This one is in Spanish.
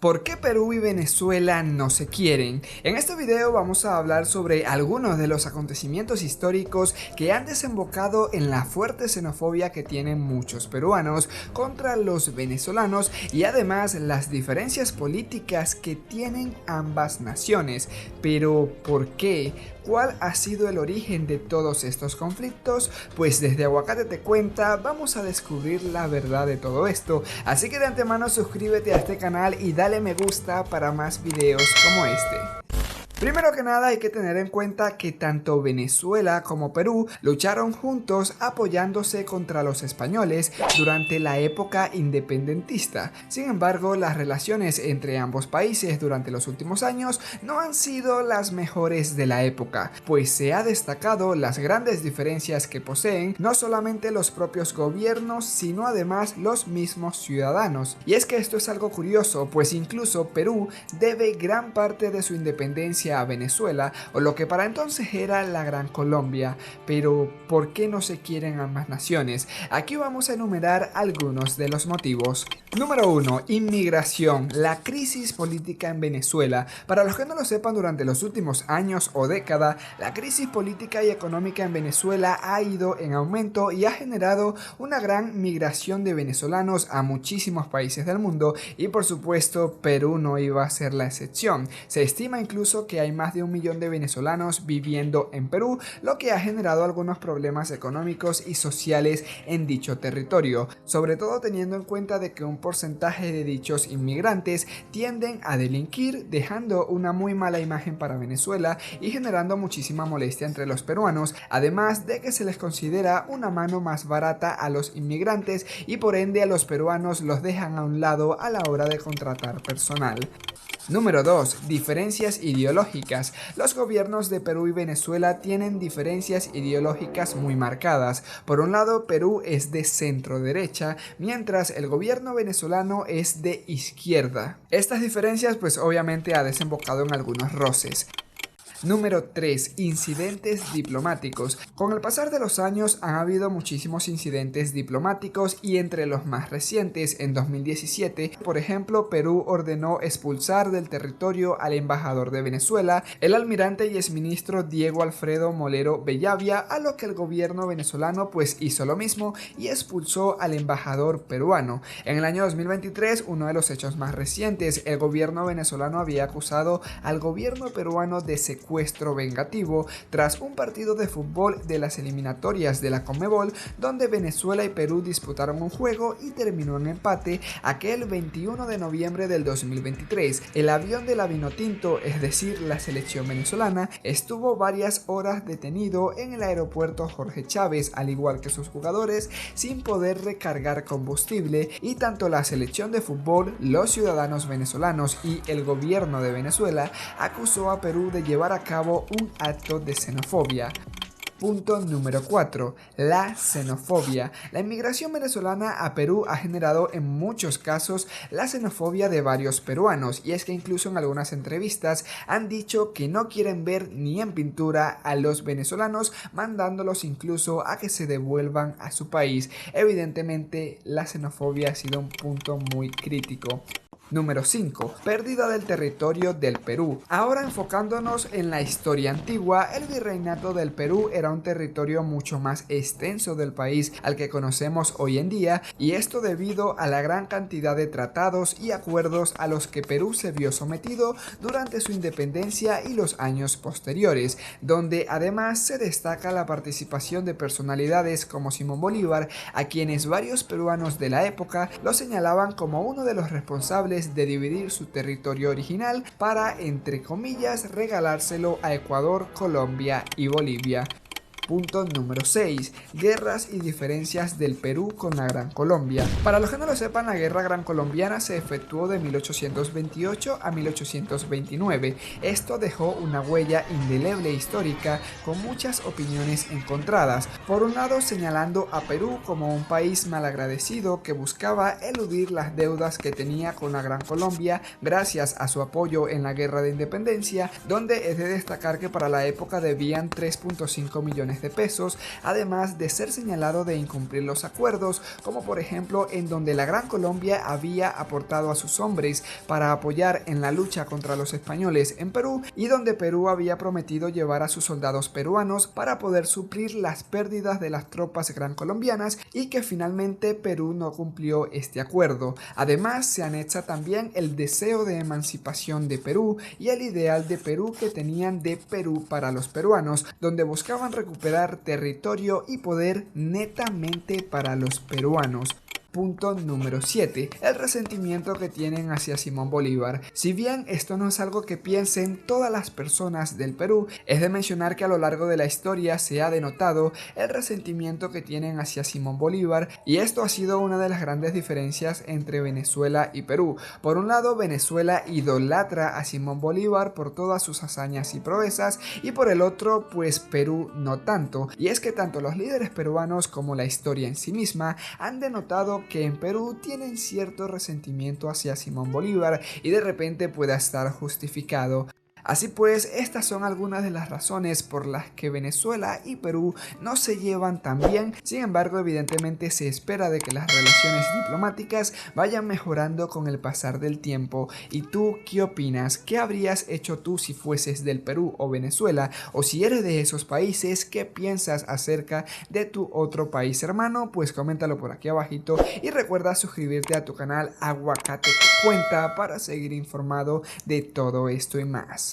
¿Por qué Perú y Venezuela no se quieren? En este video vamos a hablar sobre algunos de los acontecimientos históricos que han desembocado en la fuerte xenofobia que tienen muchos peruanos contra los venezolanos y además las diferencias políticas que tienen ambas naciones. Pero ¿por qué? ¿Cuál ha sido el origen de todos estos conflictos? Pues desde Aguacate te cuenta vamos a descubrir la verdad de todo esto, así que de antemano suscríbete a este canal y dale me gusta para más videos como este. Primero que nada hay que tener en cuenta que tanto Venezuela como Perú lucharon juntos apoyándose contra los españoles durante la época independentista. Sin embargo, las relaciones entre ambos países durante los últimos años no han sido las mejores de la época, pues se ha destacado las grandes diferencias que poseen no solamente los propios gobiernos, sino además los mismos ciudadanos. Y es que esto es algo curioso, pues incluso Perú debe gran parte de su independencia a Venezuela, o lo que para entonces era la Gran Colombia. Pero ¿por qué no se quieren ambas naciones? Aquí vamos a enumerar algunos de los motivos. Número 1. Inmigración. La crisis política en Venezuela. Para los que no lo sepan, durante los últimos años o década, la crisis política y económica en Venezuela ha ido en aumento y ha generado una gran migración de venezolanos a muchísimos países del mundo, y por supuesto Perú no iba a ser la excepción. Se estima incluso que hay más de 1 millón de venezolanos viviendo en Perú, lo que ha generado algunos problemas económicos y sociales en dicho territorio, sobre todo teniendo en cuenta de que un porcentaje de dichos inmigrantes tienden a delinquir, dejando una muy mala imagen para Venezuela y generando muchísima molestia entre los peruanos, además de que se les considera una mano más barata a los inmigrantes y por ende a los peruanos los dejan a un lado a la hora de contratar personal. Número 2. Diferencias ideológicas. Los gobiernos de Perú y Venezuela tienen diferencias ideológicas muy marcadas. Por un lado, Perú es de centro derecha, mientras el gobierno venezolano es de izquierda. Estas diferencias pues obviamente ha desembocado en algunos roces. Número 3. Incidentes diplomáticos. Con el pasar de los años han habido muchísimos incidentes diplomáticos y entre los más recientes, en 2017, por ejemplo, Perú ordenó expulsar del territorio al embajador de Venezuela, el almirante y exministro Diego Alfredo Molero Bellavia, a lo que el gobierno venezolano pues hizo lo mismo y expulsó al embajador peruano. En el año 2023, uno de los hechos más recientes, el gobierno venezolano había acusado al gobierno peruano de secuestro vengativo tras un partido de fútbol de las eliminatorias de la Conmebol, donde Venezuela y Perú disputaron un juego y terminó en empate aquel 21 de noviembre del 2023. El avión de la Vinotinto, es decir, la selección venezolana, estuvo varias horas detenido en el aeropuerto Jorge Chávez, al igual que sus jugadores, sin poder recargar combustible, y tanto la selección de fútbol, los ciudadanos venezolanos y el gobierno de Venezuela acusó a Perú de llevar a cabo un acto de xenofobia. Punto número 4. La xenofobia. La inmigración venezolana a Perú ha generado en muchos casos la xenofobia de varios peruanos, y es que incluso en algunas entrevistas han dicho que no quieren ver ni en pintura a los venezolanos, mandándolos incluso a que se devuelvan a su país. Evidentemente la xenofobia ha sido un punto muy crítico. Número 5. Pérdida del territorio del Perú. Ahora enfocándonos en la historia antigua, el virreinato del Perú era un territorio mucho más extenso del país al que conocemos hoy en día, y esto debido a la gran cantidad de tratados y acuerdos a los que Perú se vio sometido durante su independencia y los años posteriores, donde además se destaca la participación de personalidades como Simón Bolívar, a quienes varios peruanos de la época lo señalaban como uno de los responsables de dividir su territorio original para, entre comillas, regalárselo a Ecuador, Colombia y Bolivia. Punto número 6. Guerras y diferencias del Perú con la Gran Colombia. Para los que no lo sepan, la Guerra Gran Colombiana se efectuó de 1828 a 1829. Esto dejó una huella indeleble histórica con muchas opiniones encontradas. Por un lado, señalando a Perú como un país malagradecido que buscaba eludir las deudas que tenía con la Gran Colombia gracias a su apoyo en la Guerra de Independencia, donde es de destacar que para la época debían 3.5 millones millones de pesos, además de ser señalado de incumplir los acuerdos, como por ejemplo en donde la Gran Colombia había aportado a sus hombres para apoyar en la lucha contra los españoles en Perú, y donde Perú había prometido llevar a sus soldados peruanos para poder suplir las pérdidas de las tropas gran colombianas, y que finalmente Perú no cumplió este acuerdo. Además, se anexa también el deseo de emancipación de Perú y el ideal de Perú que tenían de Perú para los peruanos, donde buscaban recuperar territorio y poder netamente para los peruanos. Punto número 7. El resentimiento que tienen hacia Simón Bolívar. Si bien esto no es algo que piensen todas las personas del Perú, es de mencionar que a lo largo de la historia se ha denotado el resentimiento que tienen hacia Simón Bolívar, y esto ha sido una de las grandes diferencias entre Venezuela y Perú. Por un lado, Venezuela idolatra a Simón Bolívar por todas sus hazañas y proezas, y por el otro, pues Perú no tanto. Y es que tanto los líderes peruanos como la historia en sí misma han denotado que en Perú tienen cierto resentimiento hacia Simón Bolívar, y de repente pueda estar justificado. Así pues, estas son algunas de las razones por las que Venezuela y Perú no se llevan tan bien. Sin embargo, evidentemente se espera de que las relaciones diplomáticas vayan mejorando con el pasar del tiempo. ¿Y tú qué opinas? ¿Qué habrías hecho tú si fueses del Perú o Venezuela? O si eres de esos países, ¿qué piensas acerca de tu otro país hermano? Pues coméntalo por aquí abajito, y recuerda suscribirte a tu canal Aguacate Cuenta para seguir informado de todo esto y más.